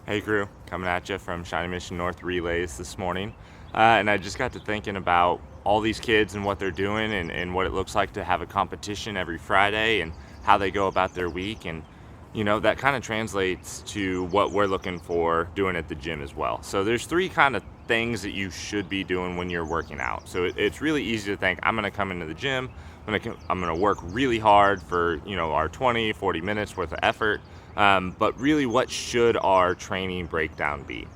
Hey crew, coming at you from Shawnee Mission North Relays this morning. And I just got to thinking about all these kids and what they're doing and what it looks like to have a competition every Friday and how they go about their week. And, that kind of translates to what we're looking for doing at the gym as well. So there's three kind of things that you should be doing when you're working out. So it's really easy to think, I'm going to come into the gym, I'm going to work really hard for, our 20, 40 minutes worth of effort. But really, what should our training breakdown be?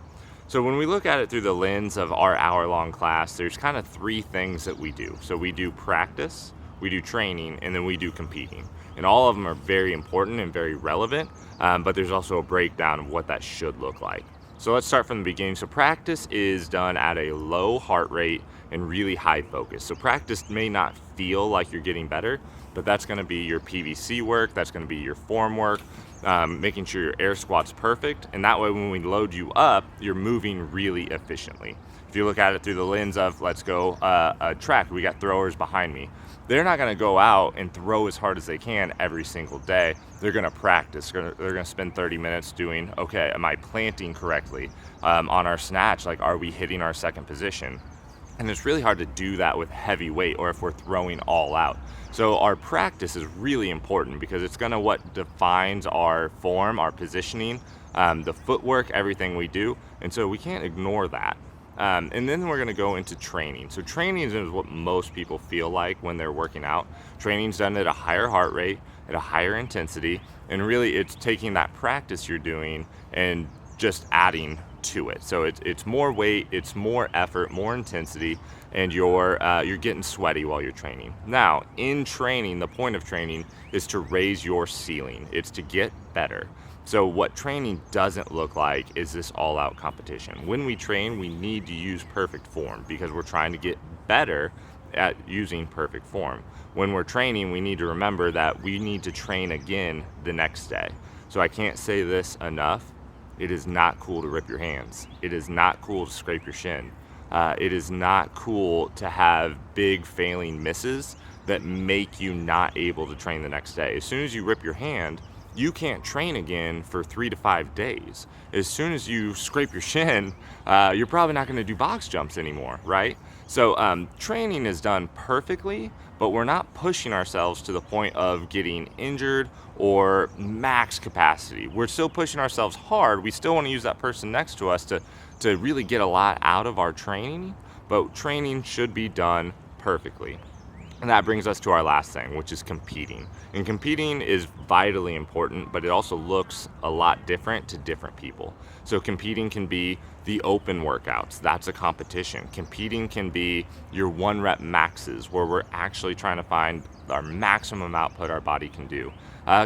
So when we look at it through the lens of our hour-long class, there's kind of three things that we do. So we do practice, we do training, and then we do competing. And all of them are very important and very relevant, but there's also a breakdown of what that should look like. So let's start from the beginning. So practice is done at a low heart rate and really high focus. So practice may not feel like you're getting better, but that's going to be your PVC work, that's going to be your form work, making sure your air squat's perfect, and that way when we load you up, you're moving really efficiently. If you look at it through the lens of, let's go a track, we got throwers behind me. They're not going to go out and throw as hard as they can every single day. They're going to practice. They're going to spend 30 minutes doing, okay, am I planting correctly? On our snatch, like, are we hitting our second position? And it's really hard to do that with heavy weight or if we're throwing all out. So our practice is really important because it's gonna what defines our form, our positioning, the footwork, everything we do. And so we can't ignore that. And then we're gonna go into training. So training is what most people feel like when they're working out. Training's done at a higher heart rate, at a higher intensity, and really it's taking that practice you're doing and just adding to it. So it's more weight, it's more effort, more intensity, and you're getting sweaty while you're training. Now, in training, the point of training is to raise your ceiling. It's to get better. So what training doesn't look like is this all-out competition. When we train, we need to use perfect form because we're trying to get better at using perfect form. When we're training, we need to remember that we need to train again the next day. So I can't say this enough. It is not cool to rip your hands. It is not cool to scrape your shin. It is not cool to have big failing misses that make you not able to train the next day. As soon as you rip your hand, you can't train again for 3 to 5 days. As soon as you scrape your shin, you're probably not gonna do box jumps anymore, right? So training is done perfectly, but we're not pushing ourselves to the point of getting injured or max capacity. We're still pushing ourselves hard. We still wanna use that person next to us to really get a lot out of our training, but training should be done perfectly. And that brings us to our last thing, which is competing. And competing is vitally important, but it also looks a lot different to different people. So competing can be the open workouts. That's a competition. Competing can be your 1 rep maxes, where we're actually trying to find our maximum output our body can do.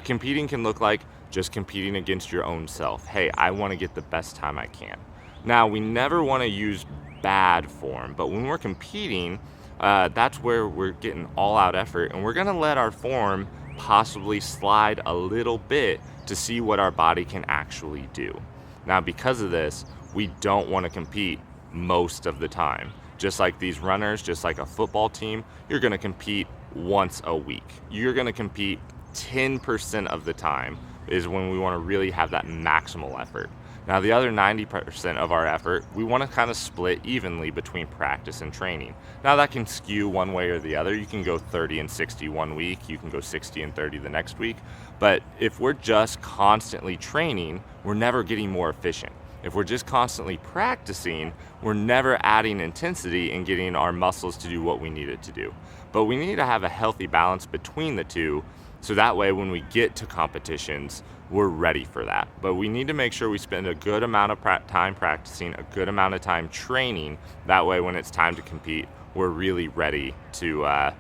Competing can look like just competing against your own self. Hey, I want to get the best time I can. Now, we never want to use bad form, but when we're competing, that's where we're getting all out effort, and we're gonna let our form possibly slide a little bit to see what our body can actually do. Now, because of this, we don't wanna compete most of the time. Just like these runners, just like a football team, you're gonna compete once a week. You're gonna compete 10% of the time is when we wanna really have that maximal effort. Now, the other 90% of our effort, we want to kind of split evenly between practice and training. Now, that can skew one way or the other. You can go 30 and 60 one week, you can go 60 and 30 the next week. But if we're just constantly training, we're never getting more efficient. If we're just constantly practicing, we're never adding intensity and getting our muscles to do what we need it to do. But we need to have a healthy balance between the two, so that way when we get to competitions, we're ready for that. But we need to make sure we spend a good amount of time practicing, a good amount of time training. That way when it's time to compete, we're really ready to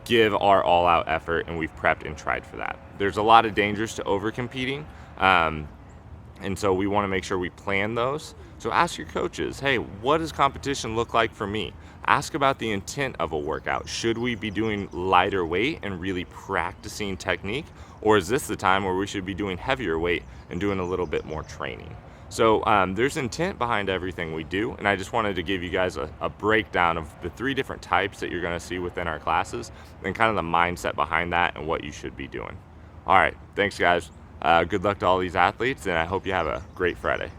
give our all-out effort, and we've prepped and tried for that. There's a lot of dangers to over-competing, and so we want to make sure we plan those. So ask your coaches, hey, what does competition look like for me? Ask about the intent of a workout. Should we be doing lighter weight and really practicing technique? Or is this the time where we should be doing heavier weight and doing a little bit more training? So there's intent behind everything we do, and I just wanted to give you guys a breakdown of the 3 different types that you're gonna see within our classes and kind of the mindset behind that and what you should be doing. All right, thanks guys. Good luck to all these athletes, and I hope you have a great Friday.